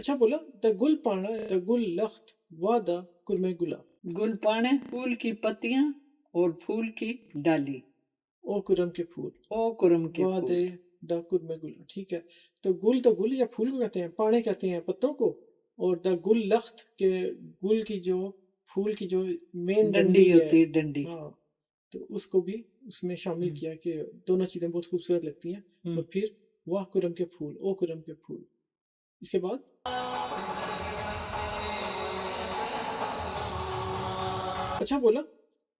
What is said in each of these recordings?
اچھا بولا دا گل پانا دا گل لخت وادا کرمے گلا گل پانے پھول کی پتیاں اور پھول کی ڈالی، او کرم کے پھول او کرم کے وادے پھول، دا کرمے گلا. ٹھیک ہے. تو گل یا پھول کو کہتے ہیں، پانے کہتے ہیں پتوں کو، اور دا گل لخت کے گل کی جو پھول کی جو مین ڈنڈی ڈنڈی ہوتی ہے، ہے ڈنڈی. ہاں، تو اس کو بھی اس میں شامل کیا کہ دونوں چیزیں بہت خوبصورت لگتی ہیں. اور پھر واہ کرم کے پھول، او کرم کے پھول. اس کے بعد اچھا بولا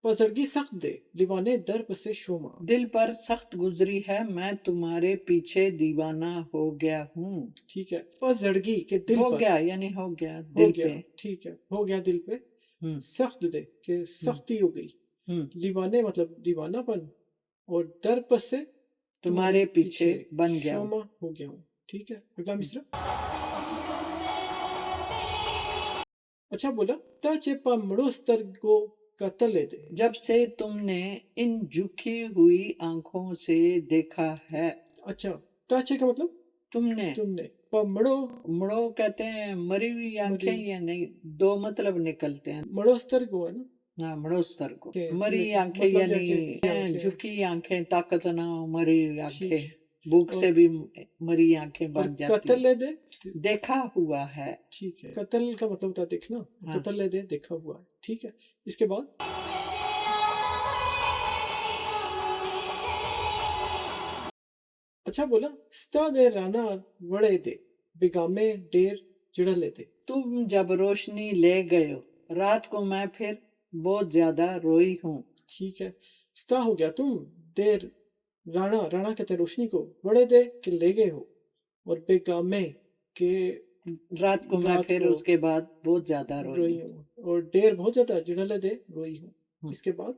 پزڑگی سخت دے لیوانے در پسے شوما. دل پر سخت گزری ہے، میں تمہارے پیچھے دیوانہ ہو گیا ہوں. ٹھیک ہے. پزڑگی کے دل ہو پر گیا یعنی ہو گیا ہو دل گیا. پہ. ٹھیک ہے، ہو گیا دل پہ. سخت دے کہ سختی ہو گئی. ہم، لیوانے مطلب دیوانہ پن، اور در پس سے تمہارے پیچھے بن گیا ہوں. شوما ہو گیا ہوں. ٹھیک ہے. اگلا مصرع. اچھا بولا تا چپا مڑوستر کو قتلے دے. جب سے تم نے ان جھکی ہوئی آنکھوں سے دیکھا ہے. اچھا، تاچے کا مطلب تم نے، تم نے، پمڑو مڑو کہتے ہیں مری ہوئی آنکھیں، یا نہیں دو مطلب نکلتے ہیں. مڑوستر کو ہے نا، ہاں مڑوستر کو، کہ مری آنکھیں مطلب یعنی کیا کہ جھکی آنکھیں، طاقت نہ ہو، مری آنکھیں. ٹھیک. بھوک سے اور بھی مری آنکھیں اور بن جاتی. قتل دے. دیکھا ہوا ہے. ٹھیک ہے. قتل کا مطلب ہوتا ہے دیکھنا، ہاں. قتل دے دیکھا ہوا ہے. ٹھیک ہے. اس کے بعد اچھا بولا ستا دے رانا وڑے دے بگامے ڈیر جڑلے دے. تم جب روشنی لے گئے ہو، رات کو میں پھر بہت زیادہ روئی ہوں. ٹھیک ہے. ستا ہو گیا تم، دیر رانا کہتے ہیں روشنی کو، وڑے دے کہ لے گئے ہو، اور بگامے کہ رات کو میں رات پھر کو اس کے بعد بہت زیادہ روئی روئی ہوں. ہوں، اور ڈیر بہت زیادہ، جڑلے دے روئی ہوں. اس کے بعد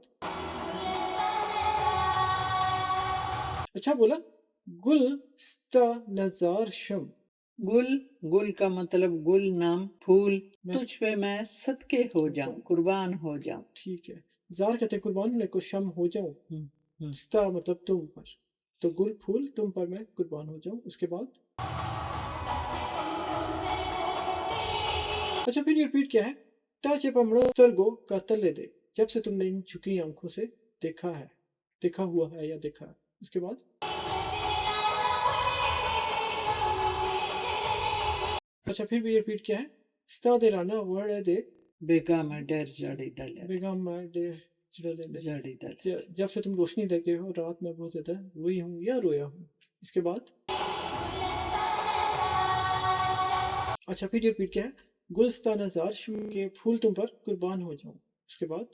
اچھا بولا گل ستا نظار شم. گل کا مطلب گل نام پھول. تجھ پہ میں صدقے ہو جاؤں، قربان ہو جاؤں. ٹھیک ہے. زار کہتے ہیں قربان ہونے کو، شم ہو جاؤں. ستا مطلب تم پر، تو گل پھول تم پر میں قربان ہو جاؤں. اس کے بعد اچھا پھر یہ ریپیٹ کیا ہے؟ تا چے پمڑو ترگو کا تلے دے، جب سے تم نے ان جھکی آنکھوں سے دیکھا ہے، دیکھا ہوا ہے یا دیکھا ہے. اس کے بعد اچھا پھر بھی یہ ریپیٹ کیا ہے؟ ستا دے رانا وڑے دے بیگا میں ڈیر جڑی ڈلے بیگم میں ڈیر جڑلے دے. جڑی ڈلے. جب سے تم روشنی لگے ہو، رات میں بہت زیادہ روئی ہوں یا رویا ہوں. اس کے بعد اچھا پھر یہ ریپیٹ کیا ہے؟ گلستہ نظار شم کے پھول تم پر قربان ہو جاؤں. اس کے بعد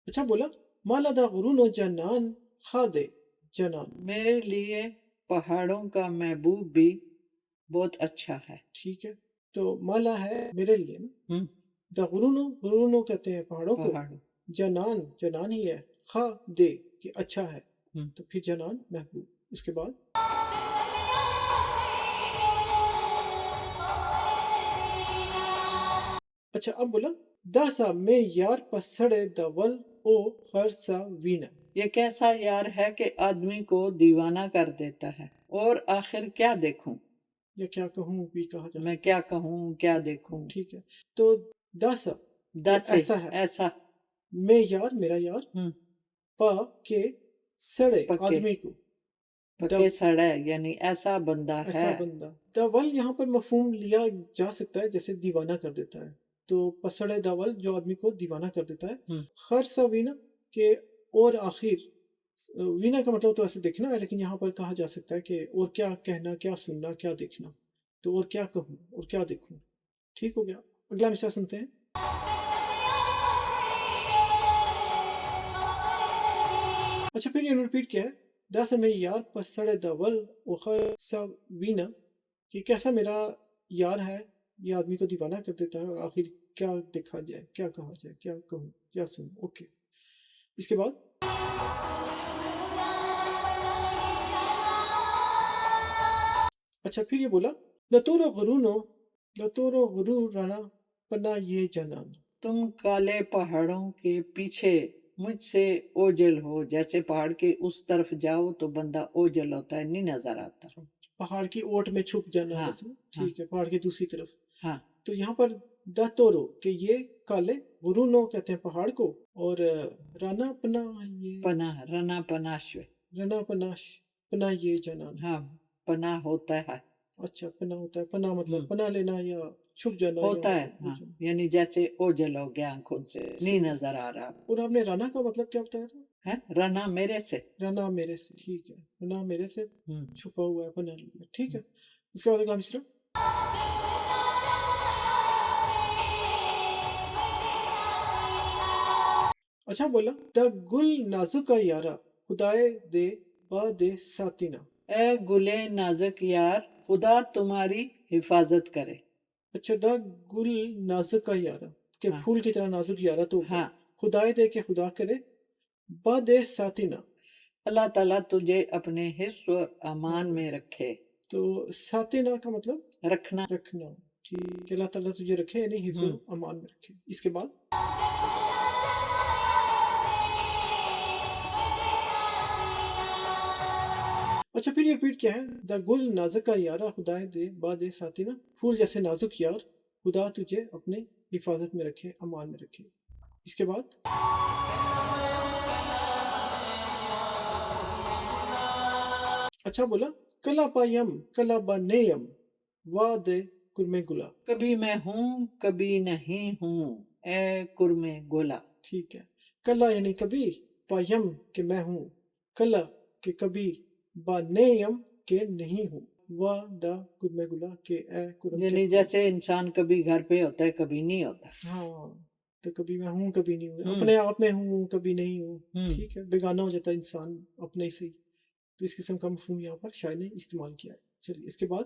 اچھا بولا مالا دا غرون و جنان خادے جنان. میرے لیے پہاڑوں کا محبوب بھی بہت اچھا ہے. ٹھیک ہے. تو مالا ہے میرے لیے نا، دا غرونو کہتے ہیں پہاڑوں کو، پہاڑ. جنان ہی ہے، خا دے کہ اچھا ہے، تو پھر جنان محبوب. اس کے بعد اچھا اب بولا داسا میں یار پسڑے دول او خرسا وینا. یہ کیسا یار ہے کہ آدمی کو دیوانہ کر دیتا ہے، اور آخر کیا دیکھوں، یا کیا کہوں بھی کہا جا میں سکتا کیا کہوں کیا دیکھوں. ہے. ٹھیک ہے. تو داسا داسے ایسا ہے، ایسا. میں یار میرا یار، پا کے سڑے پکے آدمی کو، پکے سڑے یعنی ایسا بندہ ایسا ہے. بندہ. دول یہاں پر مفہوم لیا جا سکتا ہے جیسے دیوانہ کر دیتا ہے، تو پسڑے دول جو آدمی کو دیوانہ کر دیتا ہے. خرسا وینا کہ اور آخر، وینا کا مطلب تو ایسے دیکھنا ہے، لیکن یہاں پر کہا جا سکتا ہے کہ اور کیا کہنا، کیا سننا، کیا دیکھنا. تو اور کیا کہوں اور کیا دیکھوں. ٹھیک ہو گیا. اگلا مصرع سنتے ہیں. اچھا پھر یہ ریپیٹ کیا ہے؟ دس میں یار پسڑے دول وخر سا وینا کہ کیسا میرا یار ہے، یہ آدمی کو دیوانہ کر دیتا ہے، اور آخر کیا دیکھا جائے، کیا کہا جائے، کیا کہوں کیا سنوں. اوکے. اس کے بعد اچھا پھر یہ بولا لتورو غرور رانا پنا یہ جنان. تم کالے پہاڑوں کے پیچھے مجھ سے اوجل ہو، جیسے پہاڑ کے اس طرف جاؤ تو بندہ اوجل ہوتا ہے، نہیں نظر آتا. پہاڑ کی اوٹ میں چھپ جانا ہاں جیسے، ہاں ٹھیک ہے، پہاڑ کی دوسری طرف. ہاں. تو یہاں پر دا تورو کہ یہ کالے ورونو کہتے ہیں پہاڑ کو، اور رانا پنا یہ پناہ، رنا پناشو. رنا پناش پنا یہ جنان. ہاں، پناہ ہوتا ہے. اچھا پنا ہوتا ہے، پنا مطلب ہم، پنا لینا یا چھپ جانا یا ہوتا ہے. ہاں، یعنی جیسے اوجل ہو گیا آنکھوں سے، نہیں صحیح. نظر آ رہا اور آپ نے رانا کا مطلب کیا بتایا تھا؟ ہے. رنا میرے سے. رنا میرے سے، ٹھیک ہے، رنا میرے سے ہم، چھپا ہوا ہے، پنا لیا، ٹھیک ہے. اس کے بعد اگلا مصرع. اچھا بولا، دا گل نازک یارا خدائے دے با دے ساتینا. اے گلے نازک یار، خدا تمہاری حفاظت کرے. اچھا، دا گل نازک یارا کہ ہاں پھول کی طرح نازک یارا تو ہاں. خدائے دے کہ خدا کرے، با دے ساتینا. اللہ تعالیٰ تجھے اپنے حفظ اور امان میں رکھے. تو ساتینا کا مطلب رکھنا. رکھنا، ٹھیک ہے، اللہ تعالیٰ تجھے رکھے یعنی حفظ و ہم، امان میں رکھے. اس کے بعد اچھا پھر یہ ریپیٹ کیا ہے؟ دا گل نازک یارا خدائے دے با دے ساتینا، پھول جیسے نازک یار خدا تجھے اپنے حفاظت میں رکھے، امان میں رکھے. اس کے بعد اچھا بولا، کلا پایم کلا با نیم وا دے کرمے گلا. کبھی میں ہوں کبھی نہیں ہوں، اے کرم گولا. ٹھیک ہے، کلا یعنی کبھی، پایم کہ میں ہوں، کلا کہ کبھی، با نیم کہ نہیں ہوں، وا دا کرمے گلا کہ اے کرم کے یعنی پھول. جیسے انسان کبھی گھر پہ ہوتا ہے کبھی نہیں ہوتا. ہاں، تو کبھی میں ہوں کبھی نہیں ہوں، ہم، اپنے آپ میں ہوں کبھی نہیں ہوں. ہم. ٹھیک ہے، بیگانہ ہو جاتا ہے انسان اپنے سے ہی. تو اس قسم کا مفہوم یہاں پر شاعر نے استعمال کیا ہے. چلیے اس کے بعد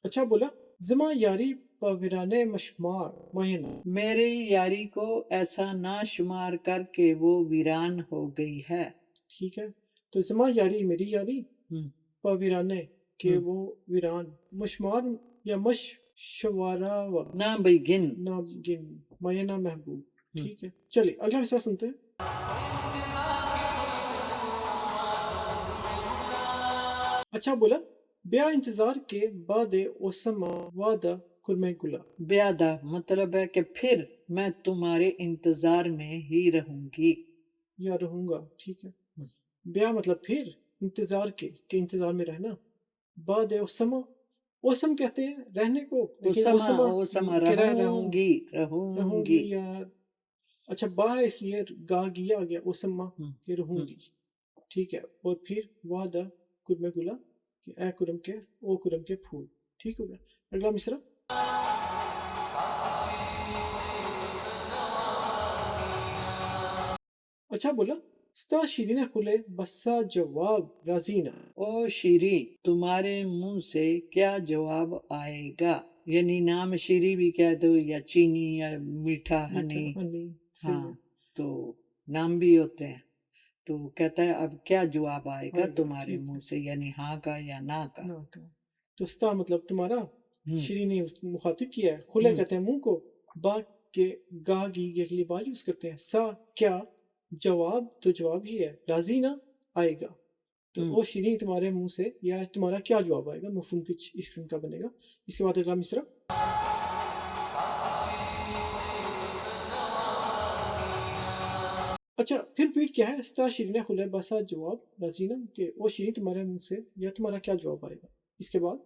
اچھا بولا، زما یاری پاویرانے مشمار مہینہ. میری یاری کو ایسا نہ شمار کر کہ وہ ویران ہو گئی ہے. ٹھیک ہے، تو زما یاری میری یاری، ہم، پاویرانے کہ ہم. وہ ویران، مشمار یا مش شوارا و نہ بھئی گن. نا گن مہینہ محبوب. ہم. ٹھیک ہے، چلیے اگلا حصہ سنتے ہیں. اچھا بولا، بیا انتظار کے بعد اوسما وعدہ کرمے گلا. بیادہ مطلب ہے کہ پھر میں تمہارے انتظار میں ہی رہوں گی. یا رہوں گا، ٹھیک ہے. ہم. بیا مطلب پھر، انتظار کے کہ انتظار میں رہنا، بعد اوسما، اوسم کہتے ہیں رہنے کو، لیکن اوسما اوسما کہ رہوں رہوں گی، رہوں رہوں گی. گی یا اچھا با ہے اس لیے گا گیا آ گیا، اوسما ہم، کہ رہوں ہم. گی. ٹھیک ہے، اور پھر وعدہ کرمے گلا کہ اے کرم کے او کرم کے پھول. ٹھیک ہو گیا. اگلا مصرع. اچھا بولا، ستا شیرین کھلے بسا جواب رازینا. او شیری، تمہارے منہ سے کیا جواب آئے گا. یعنی نام شیری بھی کہہ دو یا چینی یا میٹھا ہنی. میٹھا ہنی، صحیح ہاں، ہے. تو نام بھی ہوتے ہیں. تو کہتا ہے اب کیا جواب آئے گا آئے گا، تمہارے ٹھیک منہ ہے، سے، یعنی ہاں کا یا نہ کا. نہ کا. تو ستا مطلب تمہارا، ہم، شیرینی مخاطب کیا ہے، کھلے ہم. کہتے ہیں منہ کو، با کے گا گی کے لیے با یوز کرتے ہیں، سا کیا، جواب تو جواب ہی ہے، رازینا آئے گا. تو ہم. او شیرین تمہارے منہ سے یا تمہارا کیا جواب آئے گا، مفہوم کچھ اس قسم کا بنے گا. اس کے بعد اگلا مصرع. اچھا پھر پیٹ کیا ہے؟ ستا شیرین کھلے بسا جواب رازینا کہ او شیرین تمہارے منہ سے یا تمہارا کیا جواب آئے گا. اس کے بعد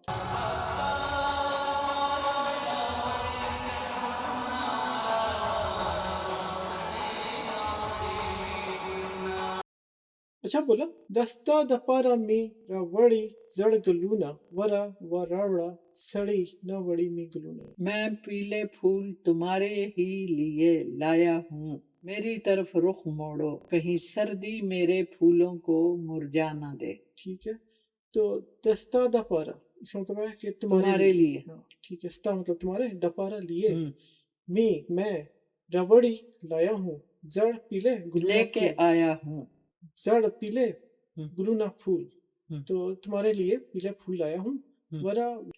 اچھا بولا، دستا دپارا می راوڑی زڑ گلونا ورا وراوڑا سڑی نہ وڑی می گلونا. میں پیلے پھول تمہارے ہی لیے لایا ہوں، میری طرف رخ موڑو، کہیں سردی میرے پھولوں کو مرجا نہ دے. ٹھیک ہے، تو دستا دپارا اس کا مطلب ہے کہ تمہارے لیے. ہاں ٹھیک ہے، ستا مطلب تمہارے، دپارا لیے، ہم. می میں، راوڑی لایا ہوں، زڑ پیلے گلونا لے کے پھول، آیا ہوں. زڑ پیلے ہم، گلونا پھول. ہم. تو تمہارے لیے پیلے پھول لایا ہوں، ورا